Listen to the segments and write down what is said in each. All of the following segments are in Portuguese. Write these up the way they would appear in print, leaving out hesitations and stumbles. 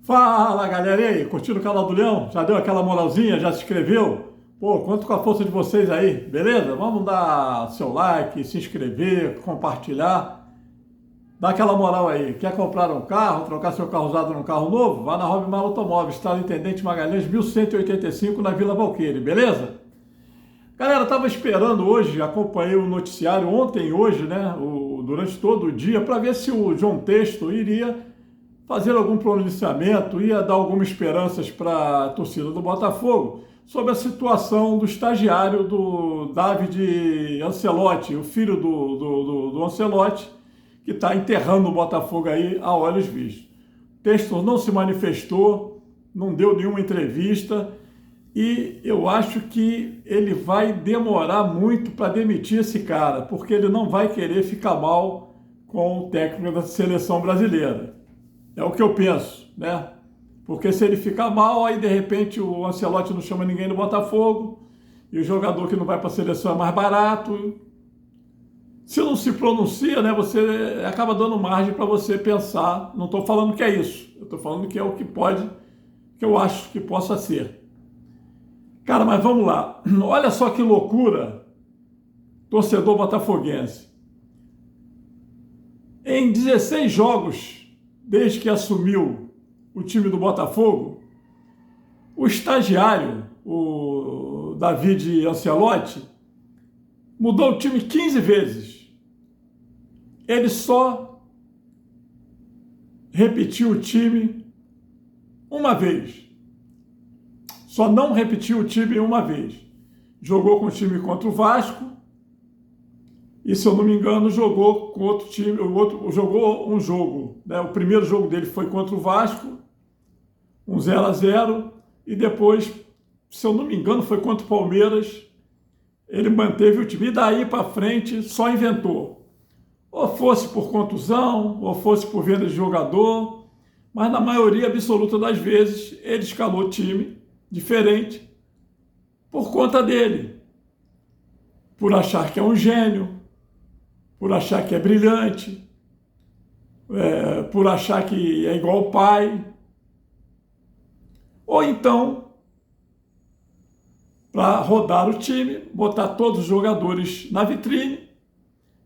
Fala, galera, e aí? Curtindo o canal do Leão? Já deu aquela moralzinha? Já se inscreveu? Pô, conto com a força de vocês aí, beleza? Vamos dar seu like, se inscrever, compartilhar, dá aquela moral aí. Quer comprar um carro, trocar seu carro usado num carro novo? Vá na Robmar Automóveis, Estrada Intendente Magalhães, 1185, na Vila Valqueire, beleza? Galera, estava esperando hoje, acompanhei o noticiário ontem e hoje, né, durante todo o dia, para ver se o João Texto iria fazer algum pronunciamento, ia dar algumas esperanças para a torcida do Botafogo sobre a situação do estagiário do David Ancelotti, o filho do Ancelotti, que está enterrando o Botafogo aí a olhos vistos. O Textor não se manifestou, não deu nenhuma entrevista e eu acho que ele vai demorar muito para demitir esse cara, porque ele não vai querer ficar mal com o técnico da seleção brasileira. É o que eu penso, né? Porque se ele ficar mal, aí de repente o Ancelotti não chama ninguém do Botafogo e o jogador que não vai para a seleção é mais barato. Se não se pronuncia, né, você acaba dando margem para você pensar. Não estou falando que é isso, eu estou falando que é o que pode, que eu acho que possa ser. Cara, mas vamos lá. Olha só que loucura, torcedor botafoguense. Em 16 jogos, desde que assumiu o time do Botafogo, o estagiário, o David Ancelotti, mudou o time 15 vezes. Ele só repetiu o time uma vez. Só não repetiu o time uma vez. Jogou com o time contra o Vasco e, se eu não me engano, jogou com outro time, jogou um jogo, né? O primeiro jogo dele foi contra o Vasco, um 0-0, e depois, se eu não me engano, foi contra o Palmeiras. Ele manteve o time. E daí para frente só inventou. Ou fosse por contusão, ou fosse por venda de jogador, mas na maioria absoluta das vezes ele escalou time diferente por conta dele. Por achar que é um gênio, por achar que é brilhante, por achar que é igual ao pai. Ou então, para rodar o time, botar todos os jogadores na vitrine,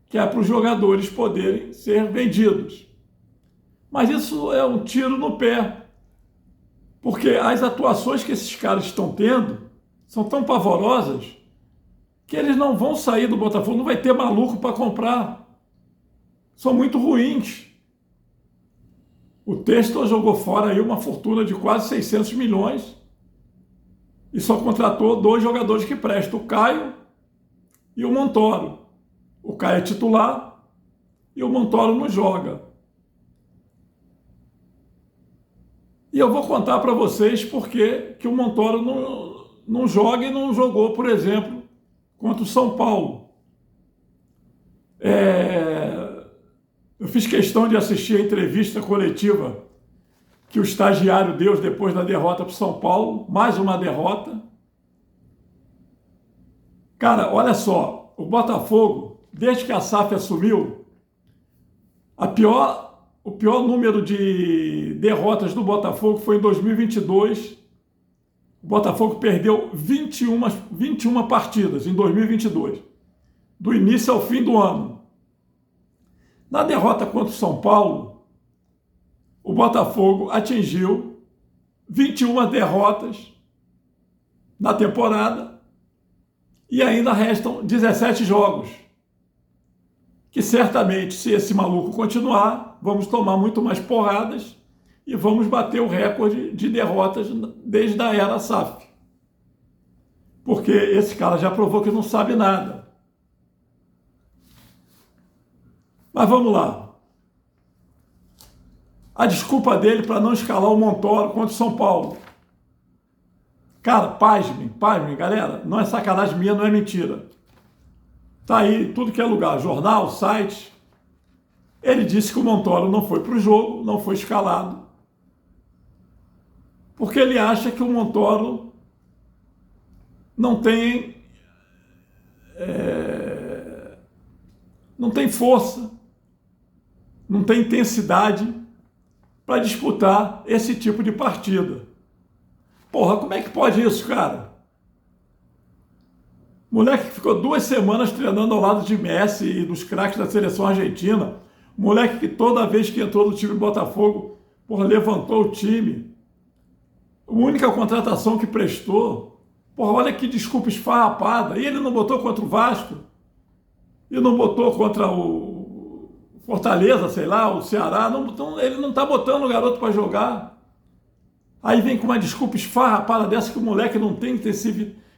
que é para os jogadores poderem ser vendidos. Mas isso é um tiro no pé, porque as atuações que esses caras estão tendo são tão pavorosas que eles não vão sair do Botafogo, não vai ter maluco para comprar. São muito ruins. O Textor jogou fora aí uma fortuna de quase 600 milhões e só contratou 2 jogadores que prestam, o Caio e o Montoro. O Caio é titular e o Montoro não joga. E eu vou contar para vocês por que o Montoro não joga e não jogou, por exemplo, contra o São Paulo. Eu fiz questão de assistir a entrevista coletiva que o estagiário deu depois da derrota para o São Paulo, mais uma derrota. Cara, olha só, o Botafogo, desde que a SAF assumiu, o pior número de derrotas do Botafogo foi em 2022. O Botafogo perdeu 21 partidas em 2022, do início ao fim do ano. Na derrota contra o São Paulo, o Botafogo atingiu 21 derrotas na temporada e ainda restam 17 jogos. Que certamente, se esse maluco continuar, vamos tomar muito mais porradas e vamos bater o recorde de derrotas desde a era SAF. Porque esse cara já provou que não sabe nada. Mas vamos lá. A desculpa dele para não escalar o Montoro contra o São Paulo. Cara, pasmem, galera. Não é sacanagem minha, não é mentira. Tá aí, tudo que é lugar, jornal, site. Ele disse que o Montoro não foi para o jogo, não foi escalado, porque ele acha que o Montoro não tem força, não tem intensidade para disputar esse tipo de partida. Porra, como é que pode isso, cara? Moleque que ficou 2 semanas treinando ao lado de Messi e dos craques da seleção argentina. Moleque que toda vez que entrou no time do Botafogo, porra, levantou o time. A única contratação que prestou. Porra, olha que desculpa esfarrapada. E ele não botou contra o Vasco. E não botou contra o Fortaleza, sei lá, o Ceará. Ele não tá botando o garoto para jogar. Aí vem com uma desculpa esfarrapada dessa que o moleque não tem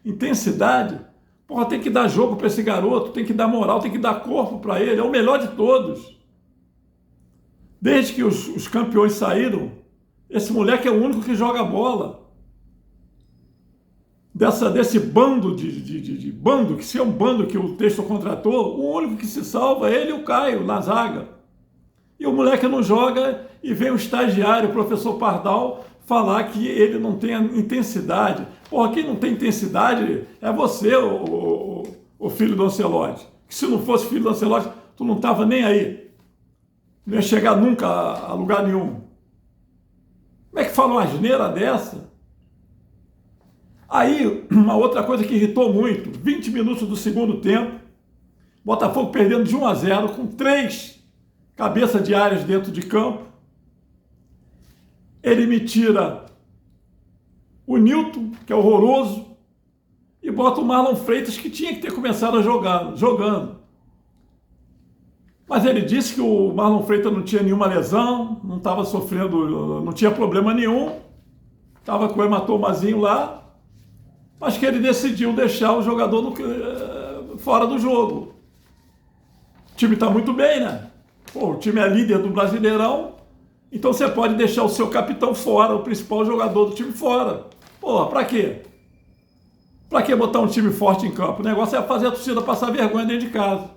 intensidade. Porra, tem que dar jogo para esse garoto, tem que dar moral, tem que dar corpo para ele. É o melhor de todos. Desde que os campeões saíram, esse moleque é o único que joga bola. Desse bando bando, que se é um bando que o Textor contratou, o único que se salva é ele e o Caio na zaga. E o moleque não joga e vem o estagiário, o professor Pardal, falar que ele não tem intensidade. Porra, quem não tem intensidade é você, o filho do Ancelotti. Que se não fosse filho do Ancelotti, tu não estava nem aí. Não ia chegar nunca a lugar nenhum. Como é que fala uma asneira dessa? Aí, uma outra coisa que irritou muito, 20 minutos do segundo tempo, Botafogo perdendo de 1-0, com 3 cabeças de áreas dentro de campo. Ele me tira o Nilton, que é horroroso, e bota o Marlon Freitas, que tinha que ter começado a jogando. Mas ele disse que o Marlon Freitas não tinha nenhuma lesão, não estava sofrendo, não tinha problema nenhum, estava com o hematomazinho lá, mas que ele decidiu deixar o jogador fora do jogo. O time está muito bem, né? Pô, o time é líder do Brasileirão, então você pode deixar o seu capitão fora, o principal jogador do time fora. Porra, pra quê? Pra que botar um time forte em campo? O negócio é fazer a torcida passar vergonha dentro de casa.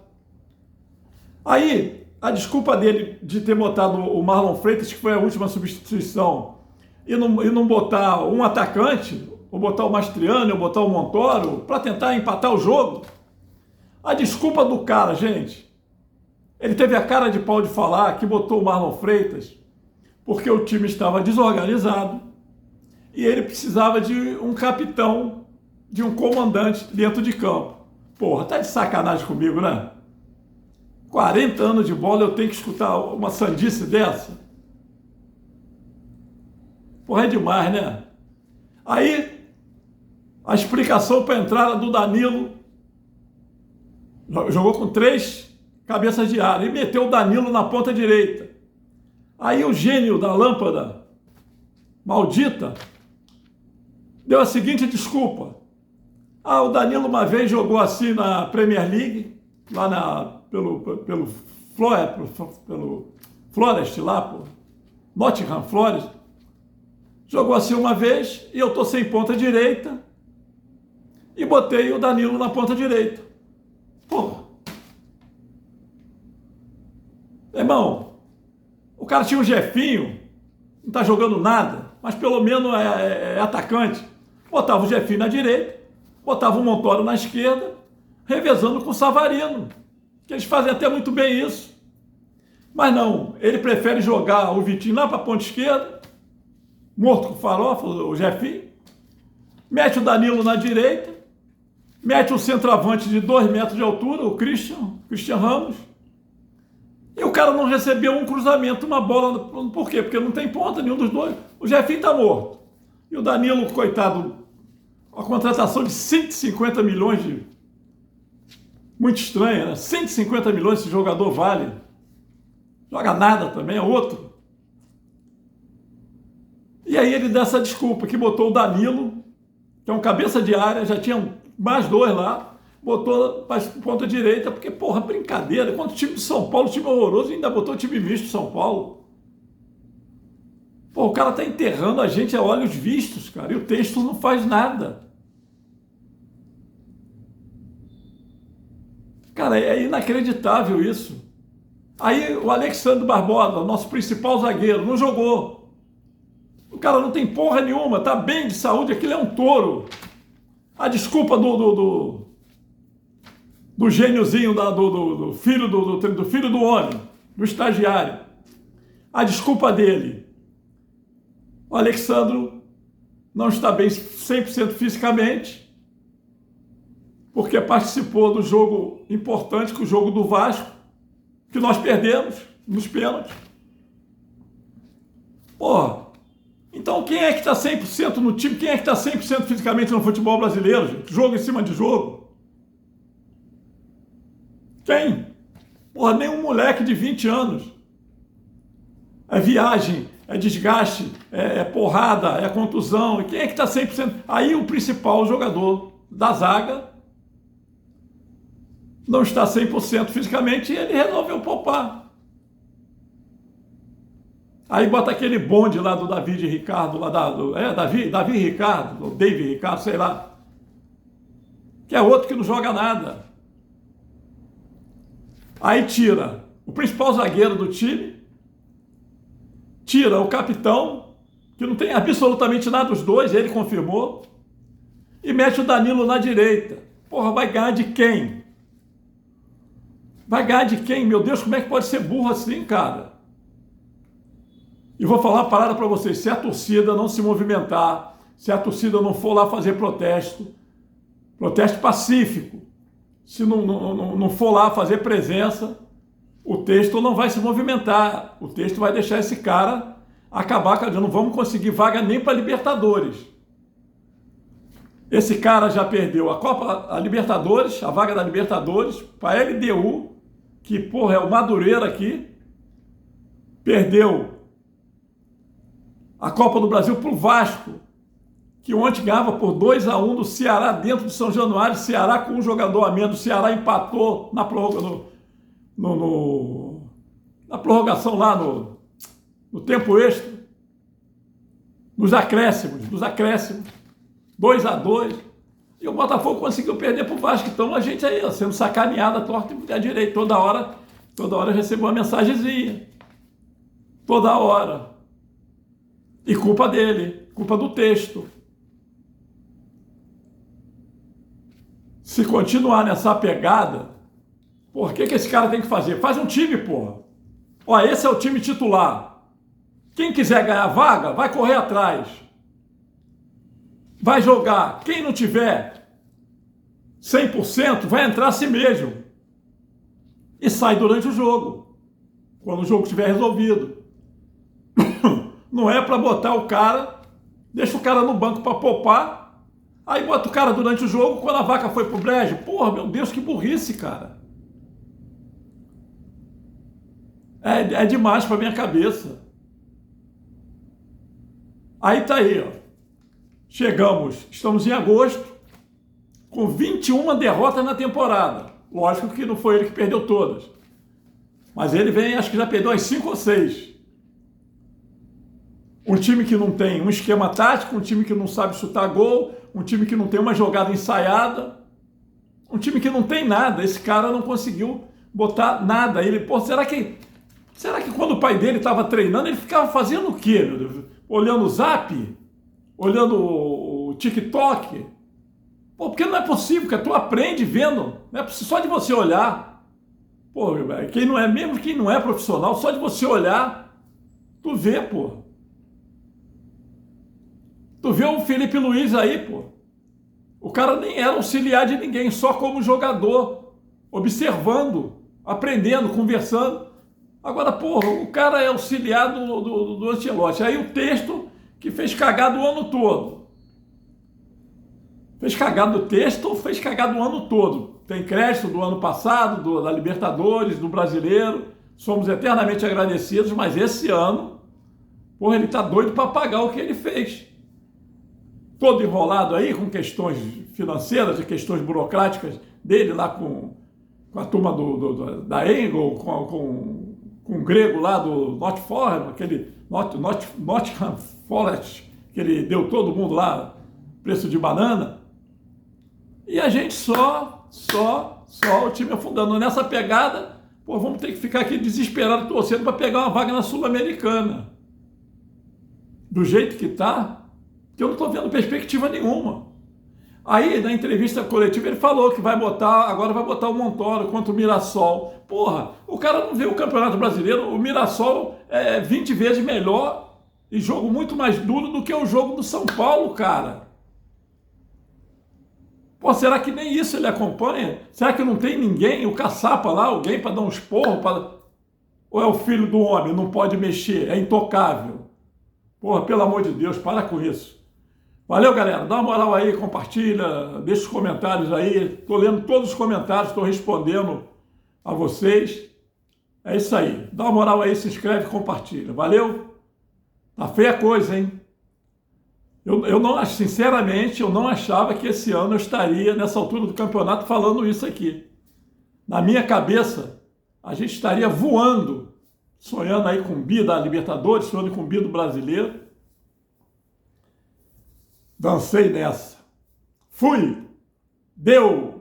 Aí, a desculpa dele de ter botado o Marlon Freitas, que foi a última substituição, e não botar um atacante, ou botar o Mastriani, ou botar o Montoro, para tentar empatar o jogo. A desculpa do cara, gente, ele teve a cara de pau de falar que botou o Marlon Freitas porque o time estava desorganizado e ele precisava de um capitão, de um comandante dentro de campo. Porra, tá de sacanagem comigo, né? 40 anos de bola, eu tenho que escutar uma sandice dessa? Porra, é demais, né? Aí, a explicação para a entrada do Danilo, jogou com 3 cabeças de área e meteu o Danilo na ponta direita. Aí o gênio da lâmpada maldita deu a seguinte desculpa. Ah, o Danilo uma vez jogou assim na Premier League, lá pelo Forest, lá, pô, Nottingham Forest. Jogou assim uma vez e eu tô sem ponta direita e botei o Danilo na ponta direita. Porra. Irmão, o cara tinha um Jefinho, não tá jogando nada, mas pelo menos é atacante. Botava o Jefinho na direita, botava o Montoro na esquerda, revezando com o Savarino, que eles fazem até muito bem isso. Mas não, ele prefere jogar o Vitinho lá para a ponta esquerda, morto com farofa, o Jefinho, mete o Danilo na direita, mete o centroavante de 2 metros de altura, o Christian Ramos, e o cara não recebeu um cruzamento, uma bola. Por quê? Porque não tem ponta, nenhum dos dois. O Jefinho está morto. E o Danilo, coitado, a contratação de 150 milhões muito estranha, né? 150 milhões esse jogador vale. Joga nada também, é outro. E aí ele dá essa desculpa, que botou o Danilo, que é um cabeça de área, já tinha mais 2 lá, botou para ponta direita, porque, porra, brincadeira. Quanto o time de São Paulo, time horroroso, ainda botou o time misto de São Paulo. Pô, o cara tá enterrando a gente a olhos vistos, cara, e o Textor não faz nada. Cara, é inacreditável isso. Aí o Alexandre Barbosa, nosso principal zagueiro, não jogou. O cara não tem porra nenhuma, tá bem de saúde, aquilo é um touro. A desculpa do gêniozinho, do filho do filho do homem, do estagiário. A desculpa dele O Alexandro não está bem 100% fisicamente, porque participou do jogo importante, que é o jogo do Vasco, que nós perdemos nos pênaltis. Porra, então quem é que está 100% no time? Quem é que está 100% fisicamente no futebol brasileiro, gente? Jogo em cima de jogo. Quem? Porra, nem um moleque de 20 anos. É viagem, é desgaste, é porrada, é contusão. E quem é que está 100%? Aí o principal jogador da zaga não está 100% fisicamente e ele resolveu poupar. Aí bota aquele bonde lá do David Ricardo, lá Davi Ricardo, ou David Ricardo, sei lá, que é outro que não joga nada. Aí tira o principal zagueiro do time, tira o capitão, que não tem absolutamente nada dos dois, ele confirmou, e mete o Danilo na direita. Porra, vai ganhar de quem? Vai ganhar de quem? Meu Deus, como é que pode ser burro assim, cara? E vou falar uma parada para vocês, se a torcida não se movimentar, se a torcida não for lá fazer protesto pacífico, se não for lá fazer presença, o texto não vai se movimentar, o texto vai deixar esse cara acabar, não vamos conseguir vaga nem para Libertadores. Esse cara já perdeu a Libertadores, a vaga da Libertadores, para a LDU, que porra é o Madureira aqui, perdeu a Copa do Brasil para o Vasco, que ontem ganhava por 2-1 do Ceará dentro de São Januário, Ceará com um jogador a menos, o Ceará empatou na prorrogação lá, no tempo extra, nos acréscimos, 2-2, e o Botafogo conseguiu perder para o Vasco. Então a gente aí, ó, sendo sacaneada, torta e à direita, toda hora eu recebo uma mensagenzinha, toda hora. E culpa dele, culpa do texto. Se continuar nessa pegada, por que esse cara tem que fazer? Faz um time, porra. Ó, esse é o time titular. Quem quiser ganhar vaga, vai correr atrás. Vai jogar. Quem não tiver 100%, vai entrar a si mesmo. E sai durante o jogo. Quando o jogo estiver resolvido. Não é para botar o cara, deixa o cara no banco para poupar, aí bota o cara durante o jogo, quando a vaca foi pro brejo. Porra, meu Deus, que burrice, cara. É demais para minha cabeça. Aí tá aí, ó. Estamos em agosto, com 21 derrotas na temporada. Lógico que não foi ele que perdeu todas. Mas ele vem, acho que já perdeu as 5 ou 6. Um time que não tem um esquema tático, um time que não sabe chutar gol, um time que não tem uma jogada ensaiada, um time que não tem nada. Esse cara não conseguiu botar nada. Ele, pô, será que quando o pai dele estava treinando, ele ficava fazendo o quê, meu Deus? Olhando o Zap? Olhando o TikTok? Pô, porque não é possível, cara. Tu aprende vendo. Não é só de você olhar. Pô, mesmo quem não é profissional, só de você olhar, tu vê, pô. Tu vê o Felipe Luiz aí, pô. O cara nem era auxiliar de ninguém, só como jogador, observando, aprendendo, conversando. Agora, porra, o cara é auxiliar do Ancelotti. Aí o texto que fez cagado o ano todo. Fez cagado o texto ou fez cagado o ano todo? Tem crédito do ano passado, da Libertadores, do Brasileiro. Somos eternamente agradecidos, mas esse ano, porra, ele tá doido para pagar o que ele fez. Todo enrolado aí com questões financeiras e questões burocráticas dele lá com a turma da Engel, com o grego lá do Nottingham, aquele Nottingham Forest, que ele deu todo mundo lá preço de banana. E a gente só o time afundando. Nessa pegada, pô, vamos ter que ficar aqui desesperado, torcendo para pegar uma vaga na Sul-Americana. Do jeito que tá, que eu não estou vendo perspectiva nenhuma. Aí, na entrevista coletiva, ele falou que agora vai botar o Montoro contra o Mirassol. Porra, o cara não vê o Campeonato Brasileiro, o Mirassol é 20 vezes melhor E jogo muito mais duro do que o jogo do São Paulo, cara. Pô, será que nem isso ele acompanha? Será que não tem ninguém, o caçapa lá, alguém para dar um esporro? Ou é o filho do homem, não pode mexer, é intocável? Porra, pelo amor de Deus, para com isso. Valeu, galera. Dá uma moral aí, compartilha, deixa os comentários aí. Estou lendo todos os comentários, estou respondendo a vocês. É isso aí. Dá uma moral aí, se inscreve, compartilha. Valeu? Tá feia a coisa, hein? Eu não, sinceramente, eu não achava que esse ano eu estaria, nessa altura do campeonato, falando isso aqui. Na minha cabeça, a gente estaria voando, sonhando aí com o bi da Libertadores, sonhando com o bi do Brasileiro. Dancei nessa. Fui! Deu!